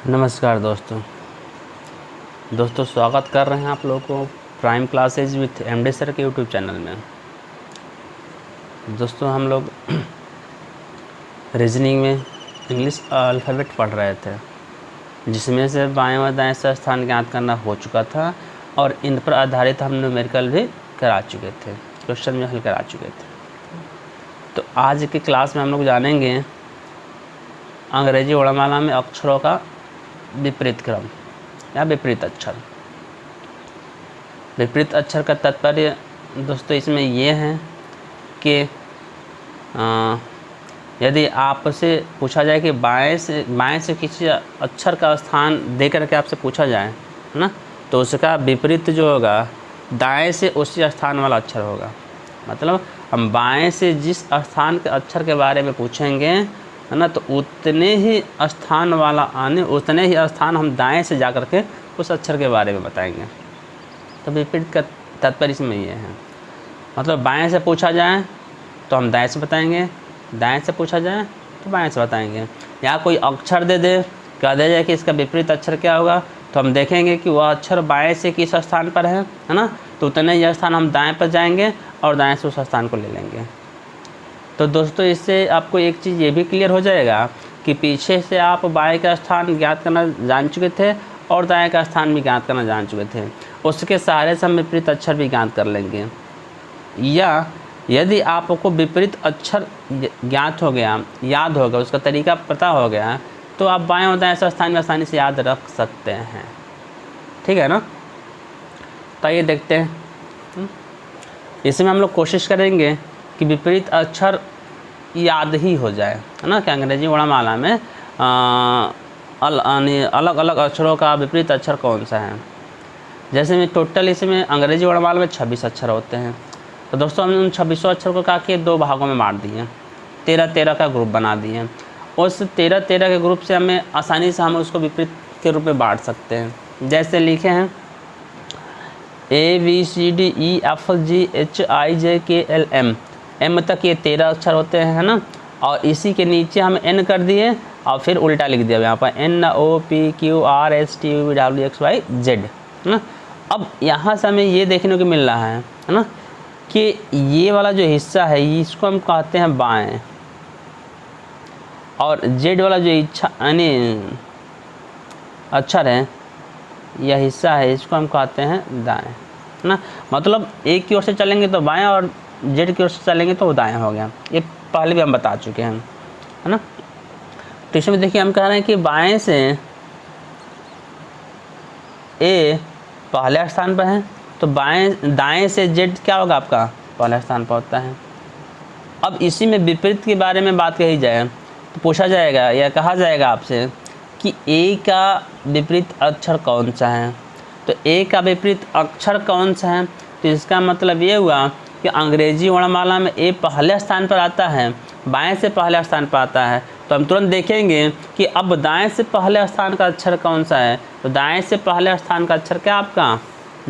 नमस्कार दोस्तों स्वागत कर रहे हैं आप लोगों को prime classes with MD sir के यूट्यूब चैनल में। दोस्तों हम लोग रीजनिंग में इंग्लिश अल्फ़ाबेट पढ़ रहे थे, जिसमें से बाएं व दाएं से स्थान ज्ञात करना हो चुका था और इन पर आधारित हम न्यूमेरिकल भी करा चुके थे, क्वेश्चन भी हल करा चुके थे। तो आज की क्लास में हम लोग जानेंगे अंग्रेजी वर्णमाला में अक्षरों का विपरीत क्रम या विपरीत अक्षर। विपरीत अक्षर का तात्पर्य दोस्तों इसमें ये है कि यदि आपसे पूछा जाए कि बाएं से किसी अक्षर का स्थान दे करके आपसे पूछा जाए, है ना, तो उसका विपरीत जो होगा दाएं से उसी स्थान वाला अक्षर होगा। मतलब हम बाएं से जिस स्थान के अक्षर के बारे में पूछेंगे, है ना, तो उतने ही स्थान वाला उतने ही स्थान हम दाएं से जा कर के उस अक्षर के बारे में बताएंगे। तो विपरीत का तात्पर्य इसमें ये है, मतलब बाएं से पूछा जाए तो हम दाएं से बताएंगे, दाएं से पूछा जाए तो बाएं से बताएंगे। या कोई अक्षर दे दे, कह दे जाए कि इसका विपरीत अक्षर क्या होगा, तो हम देखेंगे कि वह अक्षर बाएं से किस स्थान पर है ना, तो उतने ही स्थान हम दाएं पर जाएंगे और दाएं से उस स्थान को ले लेंगे। तो दोस्तों इससे आपको एक चीज़ ये भी क्लियर हो जाएगा कि पीछे से आप बाएं का स्थान ज्ञात करना जान चुके थे और दाएं का स्थान भी ज्ञात करना जान चुके थे, उसके सहारे से हम विपरीत अक्षर भी ज्ञात कर लेंगे। या यदि आपको विपरीत अक्षर ज्ञात हो गया, याद हो गया, उसका तरीका पता हो गया, तो आप बाएं और दाएं स्थान में आसानी से याद रख सकते हैं। ठीक है ना। तो आइए देखते हैं। इसमें हम लोग कोशिश करेंगे कि विपरीत अक्षर याद ही हो जाए, है ना, कि अंग्रेजी वर्णमाला में अलग अलग अक्षरों का विपरीत अक्षर कौन सा है। जैसे में टोटल इसमें अंग्रेजी वर्णमाला में 26 अक्षर होते हैं। तो दोस्तों हमने उन 26 अक्षर को क्या किए, 2 भागों में बांट दिए, 13-13 का ग्रुप बना दिए। उस 13-13 के ग्रुप से हमें आसानी से हम उसको विपरीत के रूप में बांट सकते हैं। जैसे लिखे हैं ABCDEFGHIJKLM, M तक ये 13 अक्षर होते हैं, है ना, और इसी के नीचे हम N कर दिए और फिर उल्टा लिख दिया यहाँ पर NOPQRSTUVWXYZ, है ना। अब यहाँ से हमें ये देखने को मिल रहा है ना, कि ये वाला जो हिस्सा है इसको हम कहते हैं बाएं, और Z वाला जो अक्षर है, यह हिस्सा है, इसको हम कहते हैं दाएं, है ना। मतलब एक की ओर से चलेंगे तो बाएं और Z की ओर से चलेंगे तो वो दाएं हो गया। ये पहले भी हम बता चुके हैं, है ना। तो इसमें देखिए हम कह रहे हैं कि बाएं से A पहले स्थान पर है, तो दाएं से Z क्या होगा आपका, पहले स्थान पर होता है। अब इसी में विपरीत के बारे में बात कही जाए तो पूछा जाएगा या कहा जाएगा आपसे कि A का विपरीत अक्षर कौन सा है। तो A का विपरीत अक्षर कौन सा है, तो इसका मतलब ये हुआ कि अंग्रेजी वर्णमाला में A पहले स्थान पर आता है, बाएं से पहले स्थान पर आता है। तो हम तुरंत देखेंगे कि अब दाएं से पहले स्थान का अक्षर कौन सा है, तो दाएं से पहले स्थान का अक्षर क्या आपका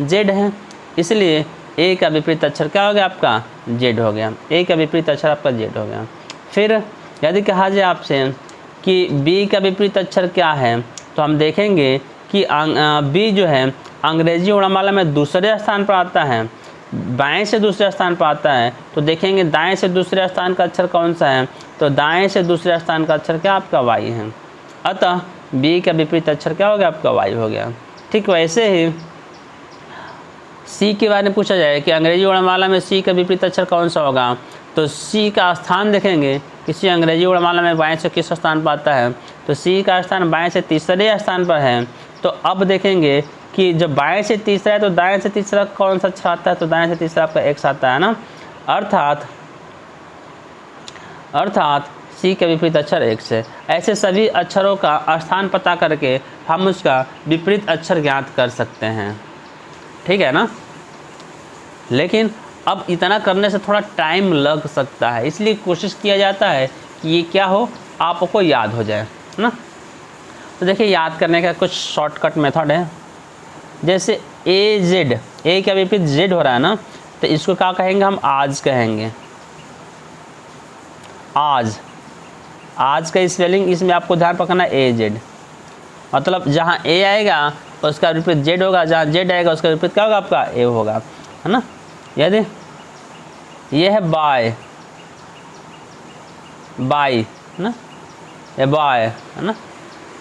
Z है, इसलिए A का विपरीत अक्षर क्या हो गया आपका Z हो गया। A का विपरीत अक्षर आपका Z हो गया। फिर यदि कहा जाए आपसे कि B का विपरीत अक्षर क्या है, तो हम देखेंगे कि B जो है अंग्रेजी वर्णमाला में दूसरे स्थान पर आता है, बाएं से दूसरे स्थान पर आता है। तो देखेंगे दाएं से दूसरे स्थान का अक्षर कौन सा है, तो दाएं से दूसरे स्थान का अक्षर क्या आपका Y है। अतः B का विपरीत अक्षर क्या हो गया आपका Y हो गया। ठीक वैसे ही C के बारे में पूछा जाए कि अंग्रेजी वर्णमाला में C का विपरीत अक्षर कौन सा होगा, तो C का स्थान देखेंगे किसी अंग्रेजी वर्णमाला में बाएं से किस स्थान पर आता है, तो C का स्थान बाएं से तीसरे स्थान पर है। तो अब देखेंगे कि जब बाएं से तीसरा है तो दाएं से तीसरा कौन सा अक्षर आता है, तो दाएं से तीसरा आपका X आता है ना। अर्थात C का विपरीत अक्षर X है। ऐसे सभी अक्षरों का स्थान पता करके हम उसका विपरीत अक्षर ज्ञात कर सकते हैं। ठीक है ना। लेकिन अब इतना करने से थोड़ा टाइम लग सकता है, इसलिए कोशिश किया जाता है कि ये क्या हो, आपको याद हो जाए, है ना। तो देखिए याद करने का कुछ शॉर्टकट मेथड है। जैसे AZ, A का विपरीत Z हो रहा है ना, तो इसको क्या कहेंगे हम, आज कहेंगे। आज का स्पेलिंग इसमें आपको ध्यान रखना है AZ। मतलब जहाँ ए आएगा उसका विपरीत जेड होगा, जहाँ जेड आएगा उसका विपरीत क्या होगा आपका ए होगा, है ना। यदि ये है बाय, बाई है ना, या बॉय है ना,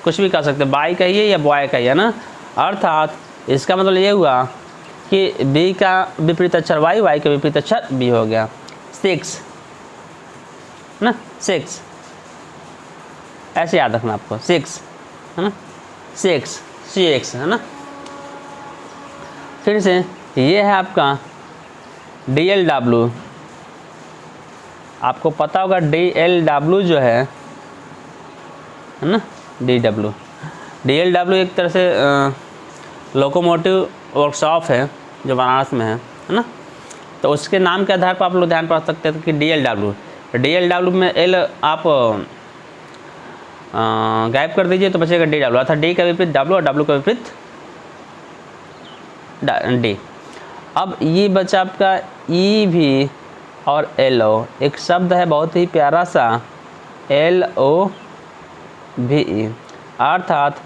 कुछ भी कर सकते हैं, बाई कहिए या बॉय कहिए, है ना। अर्थात इसका मतलब ये हुआ कि बी का विपरीत अक्षर वाई, वाई का विपरीत अक्षर बी हो गया। 6 ना, 6 ऐसे याद रखना आपको, 6 है ना, 6 6 है ना। फिर से ये है आपका DLW, आपको पता होगा DLW जो है ना, DLW एक तरह से लोकोमोटिव वर्कशॉप है जो बनारस में है ना। तो उसके नाम के आधार पर आप लोग ध्यान रख सकते हैं कि DLW में एल आप गायब कर दीजिए तो बचेगा DW, अर्थात डी का विपरीत W और W का विपरीत डी। अब ये बचा आपका EV और LO, एक शब्द है बहुत ही प्यारा सा LOVE, अर्थात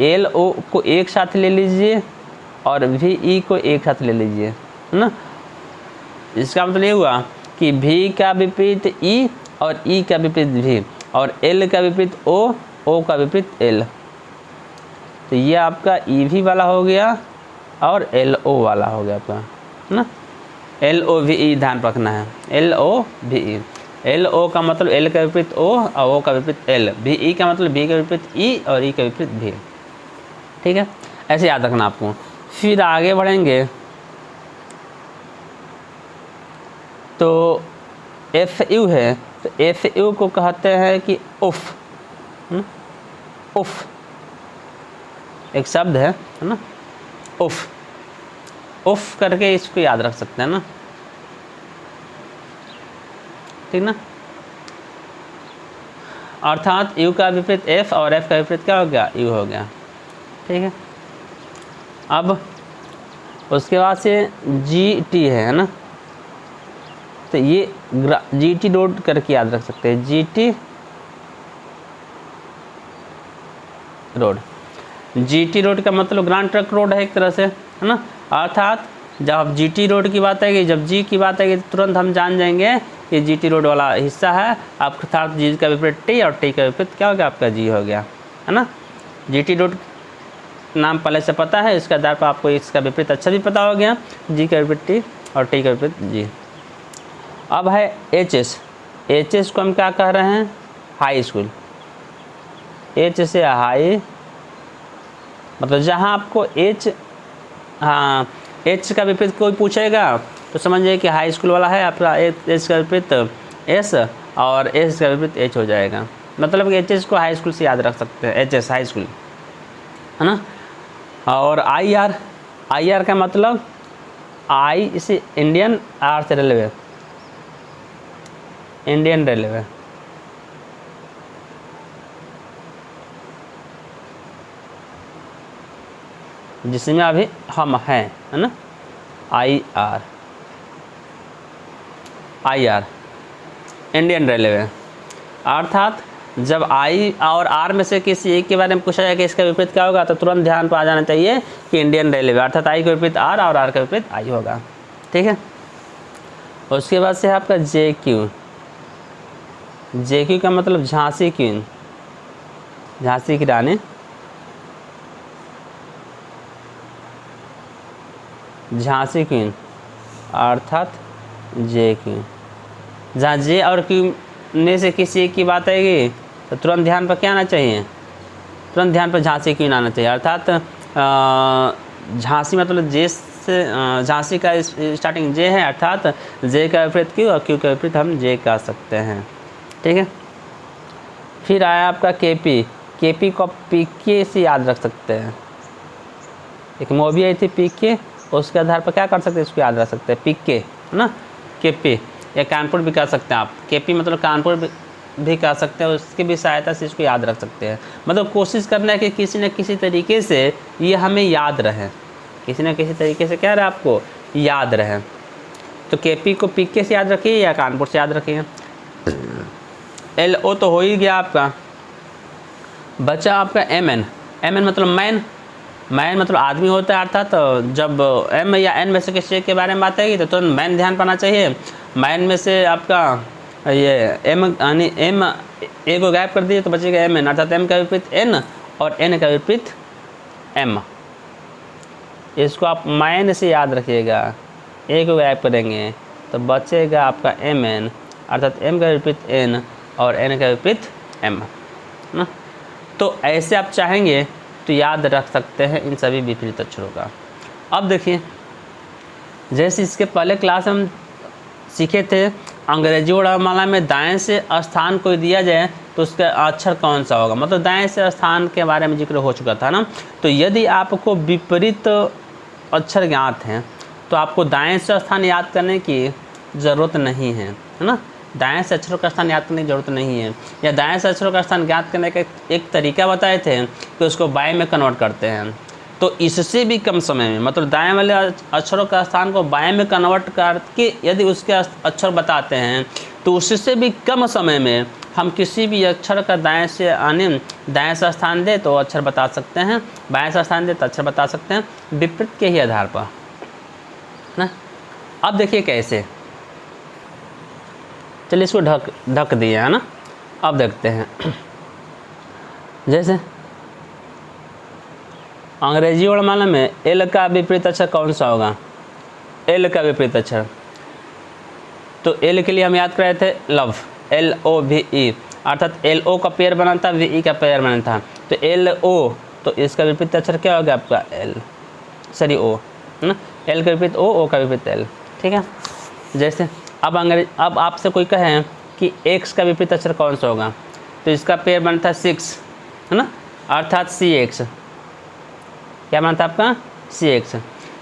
LO को एक साथ ले लीजिए और VE को एक साथ ले लीजिए, है ना। इसका मतलब ये हुआ कि V का विपरीत E और E का विपरीत V और L का विपरीत O, O का विपरीत L। तो ये आपका EV वाला हो गया और LO वाला हो गया आपका, है ना। LOVE ध्यान रखना है, LOVE। LO का मतलब L का विपरीत O और O का विपरीत L। VE का मतलब V का विपरीत E और E का विपरीत V। ठीक है, ऐसे याद रखना आपको। फिर आगे बढ़ेंगे तो FU है, तो FU को कहते हैं कि उफ, उफ एक शब्द है ना, उफ। उफ करके इसको याद रख सकते हैं ना, ठीक ना। अर्थात U का विपरीत F और F का विपरीत क्या हो गया, U हो गया, ठीक है। अब उसके बाद से GT है ना, तो ये GT रोड करके याद रख सकते हैं, GT रोड। GT रोड का मतलब ग्रांड ट्रक रोड है एक तरह से, है ना। अर्थात जब GT रोड की बात आएगी, जब G की बात आएगी तो तुरंत हम जान जाएंगे कि GT रोड वाला हिस्सा है आपका, अर्थात G का विपरीत T और T का विपरीत क्या हो गया आपका G हो गया, है ना। GT रोड नाम पहले से पता है, इसके आधार पर आपको इसका विपरीत अच्छा भी पता हो गया, G का विपरीत T और T का विपरीत G। अब है HS। HS को हम क्या कह रहे हैं, हाई स्कूल। H से हाई मतलब जहाँ आपको H, हाँ H का विपरीत कोई पूछेगा तो समझिए कि हाई स्कूल वाला है आपका। H का विपरीत S और S का विपरीत H हो जाएगा, मतलब कि HS को हाई स्कूल से याद रख सकते हैं, HS हाई स्कूल, है ना। और IR का मतलब I से इंडियन, R से रेलवे, इंडियन रेलवे। जिसमें अभी हम हैं, है ना। IR Indian railway. अर्थात जब I और R में से किसी एक के बारे में पूछा जाए कि इसका विपरीत क्या होगा, तो तुरंत ध्यान पर आ जाना चाहिए कि इंडियन रेलवे, अर्थात I का विपरीत R और R का विपरीत I होगा, ठीक है। उसके बाद से है आपका JQ। JQ का मतलब झांसी क्वीन, झांसी की रानी। झांसी क्वीन अर्थात JQ। जहाँ J और Q में से किसी एक की बात आएगी तो तुरंत ध्यान पर क्या आना चाहिए, तुरंत ध्यान पर झांसी क्वीन आना चाहिए। अर्थात झांसी मतलब J से, झांसी का स्टार्टिंग J है, अर्थात J का विपरीत Q और Q का विपरीत हम J कह सकते हैं, ठीक है। फिर आया आपका KP। KP को PK से याद रख सकते हैं, एक मूवी आई थी PK, उसके आधार पर क्या कर सकते हैं, इसको याद रख सकते हैं PK, है ना। KP या कानपुर भी कह सकते हैं आप, KP मतलब कानपुर भी कह सकते हैं, उसकी भी सहायता से इसको याद रख सकते हैं। मतलब कोशिश करना है कि किसी न किसी तरीके से ये हमें याद रहे, किसी न किसी तरीके से क्या रहे आपको याद रहे। तो KP को PK से याद रखिए या कानपुर से याद रखिए। LO तो हो ही गया आपका, बचा आपका MN। एम एन मतलब मैन, मैन मतलब आदमी होता है, अर्थात जब एम या एन में से किसी के बारे में बात आएगी तो तुरंत मैन ध्यान पाना चाहिए। मैन में से आपका ये एम यानी एम ए को गायब कर दिए तो बचेगा एम एन, अर्थात एम का विपरीत एन और एन का विपरीत एम। इसको आप मैन से याद रखिएगा, ए को गायब करेंगे तो बचेगा आपका एम एन, अर्थात एम का विपरीत एन और एन का विपरीत एम ना। तो ऐसे आप चाहेंगे तो याद रख सकते हैं इन सभी विपरीत अक्षरों का। अब देखिए, जैसे इसके पहले क्लास हम सीखे थे अंग्रेजी वर्णमाला में दाएं से स्थान कोई दिया जाए तो उसका अक्षर कौन सा होगा, मतलब दाएं से स्थान के बारे में जिक्र हो चुका था ना। तो यदि आपको विपरीत अक्षर ज्ञात हैं तो आपको दाएं से स्थान याद करने की ज़रूरत नहीं है ना। दाएं से अक्षरों का स्थान याद करने की ज़रूरत नहीं है, या दाएं से अक्षरों का स्थान ज्ञात करने का एक तरीका बताए थे कि उसको बाएं में कन्वर्ट करते हैं। तो इससे भी कम समय में, मतलब दाएं वाले अक्षरों का स्थान को बाएं में कन्वर्ट करके यदि उसके अक्षर बताते हैं तो उससे भी कम समय में हम किसी भी अक्षर का दाएं से आने दाएं से स्थान दे तो अक्षर बता सकते हैं, बाएं से स्थान दे तो अक्षर बता सकते हैं, विपरीत के ही आधार पर ना। अब देखिए कैसे, चलिए इसको ढक दिया है ना। अब देखते हैं, जैसे अंग्रेजी वर्णमाला में एल का विपरीत अक्षर कौन सा होगा, एल का विपरीत अक्षर। तो एल के लिए हम याद कर रहे थे लव, LOVE, अर्थात LO का पेयर बना था, VE का पेयर बना था। तो LO, तो इसका विपरीत अक्षर क्या होगा आपका O है ना। L का विपरीत O का विपरीत L, ठीक है। जैसे अब आपसे कोई कहे कि X का विपरीत अक्षर कौन सा होगा, तो इसका पेयर बनता है 6 है ना, अर्थात CX। क्या बनता है आपका CX।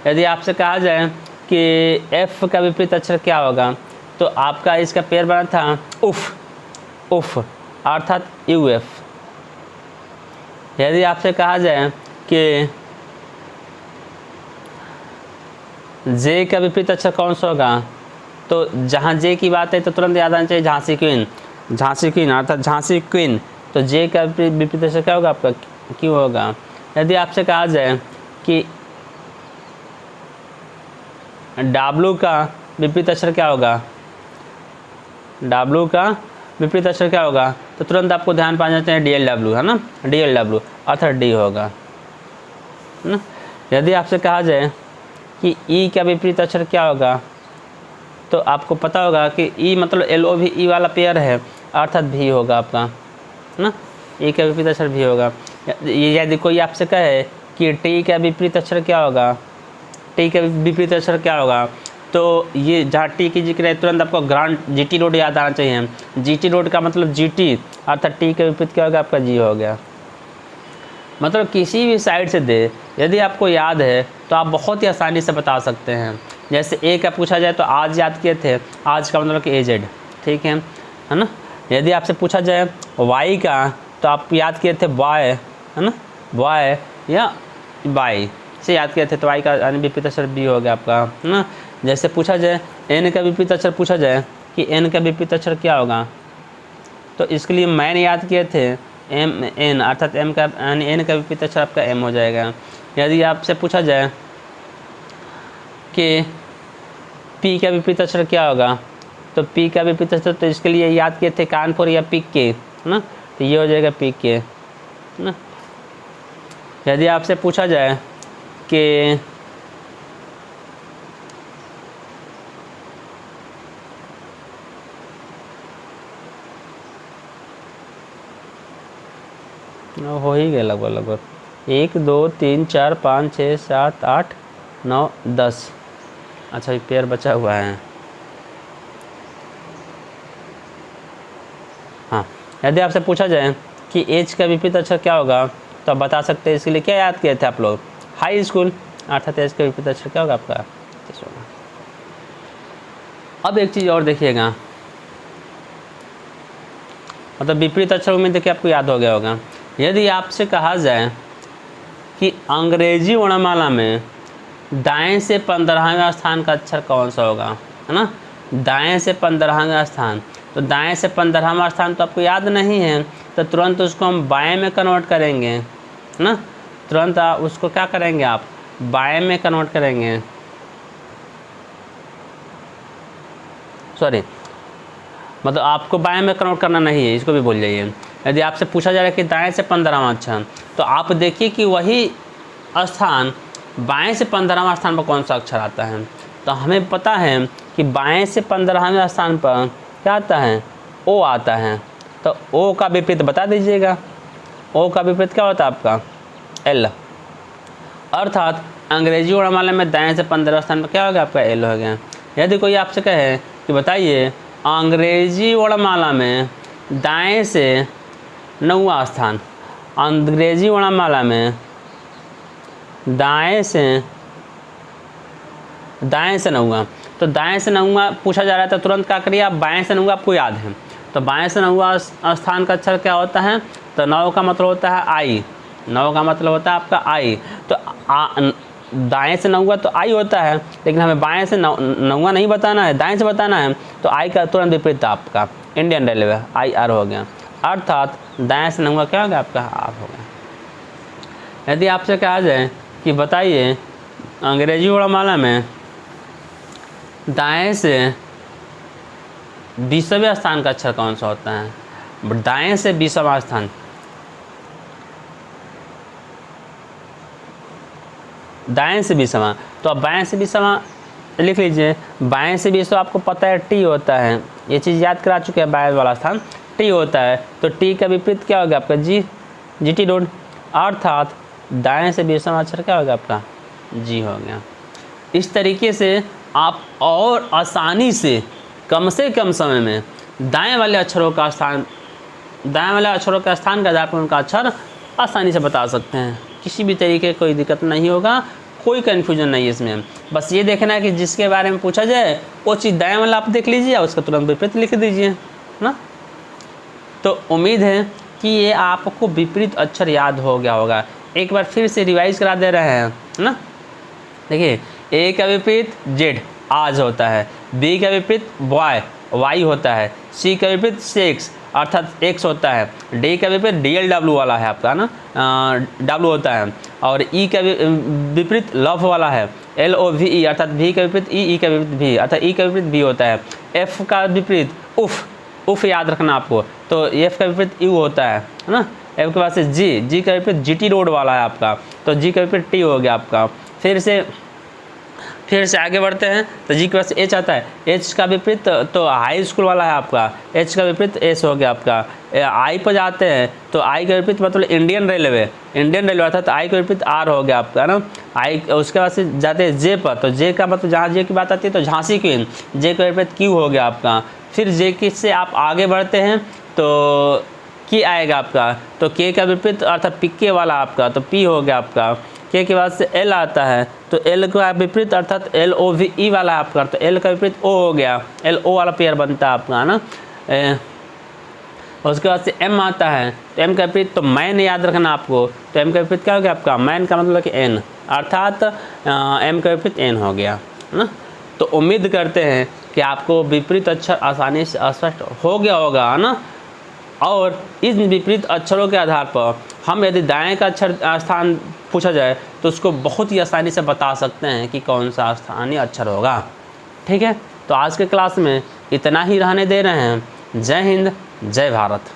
यदि आपसे कहा जाए कि F का विपरीत अक्षर क्या होगा, तो आपका इसका पेयर बना था उफ, अर्थात UF। यदि आपसे कहा जाए कि J का विपरीत अक्षर कौन सा होगा, तो जहाँ J की बात है तो तुरंत याद आना चाहिए झांसी क्वीन, अर्थात झांसी क्वीन। तो J का विपरीत अक्षर क्या होगा आपका Q होगा। यदि आपसे कहा जाए कि W का विपरीत अक्षर क्या होगा, W का विपरीत अक्षर क्या होगा, तो तुरंत आपको ध्यान पाना चाहिए DLW है ना, DLW अर्थात D होगा ना। यदि आपसे कहा जाए कि E का विपरीत अक्षर क्या होगा, तो आपको पता होगा कि E मतलब LOVE वाला पेयर है, अर्थात V होगा आपका ना। E का विपरीत अक्षर V होगा। यदि कोई आपसे कहे कि T का विपरीत अक्षर क्या होगा, T का विपरीत अक्षर क्या होगा, तो ये जहाँ T की जिक्र है तुरंत आपको ग्रांड GT रोड याद आना चाहिए। GT रोड का मतलब GT, अर्थात T का विपरीत क्या होगा आपका G हो गया। मतलब किसी भी साइड से दे, यदि आपको याद है तो आप बहुत ही आसानी से बता सकते हैं। जैसे A का पूछा जाए तो आज याद किए थे, आज का मतलब कि AZ, ठीक है ना। यदि आपसे पूछा जाए Y का तो आप याद किए थे बॉय है ना, बॉय या बाई से याद किए थे, तो Y का विपरीत अक्षर B हो गया आपका है ना। जैसे पूछा जाए N का विपरीत अक्षर पूछा जाए कि N का विपरीत अक्षर क्या होगा, तो इसके लिए मैंने याद किए थे MN, अर्थात M का N का विपरीत अक्षर आपका M हो जाएगा। यदि आपसे पूछा जाए कि P का विपरीत अक्षर क्या होगा, तो P का विपरीत अक्षर, तो इसके लिए याद किए थे कानपुर या PK है ना, तो ये हो जाएगा PK है ना। यदि आपसे पूछा जाए कि हो ही गया लगभग 1 2 3 4 5 6 7 8 9 10। अच्छा ये पेयर बचा हुआ है। हाँ, यदि आपसे पूछा जाए कि एज का विपरीत अक्षर क्या होगा, तो आप बता सकते हैं। इसके लिए क्या याद किए थे आप लोग, हाई स्कूल, अर्थात एज का विपरीत अक्षर क्या होगा आपका। अब एक चीज़ और देखिएगा, मतलब विपरीत अक्षर में देखिए आपको याद हो गया होगा। यदि आपसे कहा जाए कि अंग्रेजी वर्णमाला में दाएं से 15वें स्थान का अक्षर कौन सा होगा, है ना, दाएं से 15वें स्थान, तो दाएं से 15वां स्थान तो आपको याद नहीं है, तो तुरंत उसको हम बाएं में कन्वर्ट करेंगे, है ना। तुरंत आप उसको क्या करेंगे, आप बाएं में कन्वर्ट करेंगे, सॉरी मतलब आपको बाएं में कन्वर्ट करना नहीं है, इसको भी बोल जाइए। यदि आपसे पूछा जा रहा है कि दाएं से 15वां अक्षर, तो आप देखिए कि वही स्थान बाएं से 15वां स्थान पर कौन सा अक्षर आता है। तो हमें पता है कि बाएं से 15वें स्थान पर क्या आता है, ओ आता है। तो ओ का विपरीत बता दीजिएगा। ओ का विपरीत क्या होता है आपका, एल। अर्थात अंग्रेजी वर्णमाला में दाएं से 15वें स्थान पर क्या हो गया आपका, एल हो गया। यदि कोई आपसे कहे कि बताइए अंग्रेजी वर्णमाला में दाएं से 9वां स्थान, अंग्रेजी वर्णमाला में दाएं से 9वां, तो दाएं से 9वां पूछा जा रहा है तो तुरंत क्या करिए आप, बाएं से 9वां आपको याद है, तो बाएं से 9वां स्थान का अक्षर क्या होता है, तो 9 का मतलब होता है आई, 9 का मतलब होता है आपका आई। तो दाएं से 9वां तो आई होता है, लेकिन हमें बाएं से 9वां नहीं बताना है, दाएं से बताना है। तो आई का तुरंत विपरीत आपका इंडियन रेलवे, आई आर हो गया। अर्थात दाएं से 9वां क्या हो गया आपका, आर हो गया। यदि आपसे कहा जाए कि बताइए अंग्रेजी वर्णमाला में दाएं से 20वें स्थान का अक्षर कौन सा होता है, दाएं से 20वां स्थान, दाएं से 20वां, तो अब बाएं से 20वां लिख लीजिए। बाएं से 20 आपको पता है टी होता है, ये चीज़ याद करा चुके हैं, बाएं वाला स्थान टी होता है। तो टी का विपरीत क्या होगा आपका, जी, जी टी डॉट। अर्थात दाएं से 20वां अक्षर क्या होगा आपका, जी हो गया। इस तरीके से आप और आसानी से कम समय में दाएं वाले अक्षरों का स्थान, दाएं वाले अक्षरों का स्थान के आधार पर उनका अक्षर आसानी से बता सकते हैं। किसी भी तरीके की कोई दिक्कत नहीं होगा, कोई कन्फ्यूजन नहीं है इसमें। बस ये देखना है कि जिसके बारे में पूछा जाए वो चीज़ दाएं वाला आप देख लीजिए, उसका तुरंत विपरीत लिख दीजिए ना। तो उम्मीद है कि ये आपको विपरीत अक्षर याद हो गया होगा। एक बार फिर से रिवाइज करा दे रहे हैं ना। देखिए, ए का विपरीत जेड, आज होता है। बी का विपरीत बॉय, वाई होता है। सी का विपरीत सेक्स, अर्थात एक्स होता है। डी का विपरीत डी एल डब्ल्यू वाला है आपका ना, डब्ल्यू होता है। और ई का विपरीत लव वाला है, एल ओ वी ई, अर्थात वी का विपरीत ई, ई का विपरीत भी, अर्थात ई का विपरीत बी होता है। एफ का विपरीत उफ, उफ याद रखना आपको, तो एफ का विपरीत यू होता है ना। एफ के बाद से जी, जी का विपरीत जी टी रोड वाला है आपका, तो जी का विपरीत टी हो गया आपका। फिर से आगे बढ़ते हैं तो जी के पास एच आता है। एच का विपरीत तो हाई स्कूल वाला है आपका, एच का विपरीत एस हो गया आपका। आई पर जाते हैं तो आई का विपरीत मतलब इंडियन रेलवे, इंडियन रेलवे अर्थात आई का विपरीत आर हो गया आपका ना। आई उसके बाद से जाते हैं जे पर, तो जे का मतलब जहाँ जे की बात आती है तो झांसी क्वीन, जे का विपरीत क्यू हो गया आपका। फिर जे की से आप आगे बढ़ते हैं तो की आएगा आपका, तो के का विपरीत अर्थात पिक्के वाला आपका, तो पी हो गया आपका। के के बाद से एल आता है, तो एल का विपरीत अर्थात एल ओ वी ई वाला आपका, तो एल का विपरीत ओ हो गया, एल ओ वाला पेयर बनता है आपका ना। उसके बाद से एम आता है, तो एम का विपरीत तो मैन याद रखना आपको, तो एम का विपरीत क्या हो गया आपका, मैन का मतलब कि एन, अर्थात एम का विपरीत एन हो गया ना। तो उम्मीद करते हैं कि आपको विपरीत अक्षर आसानी से स्पष्ट हो गया होगा ना। और इस विपरीत अक्षरों के आधार पर हम यदि दाएं का अक्षर स्थान पूछा जाए तो उसको बहुत ही आसानी से बता सकते हैं कि कौन सा स्थानीय अक्षर होगा। ठीक है, तो आज के क्लास में इतना ही रहने दे रहे हैं। जय हिंद, जय भारत।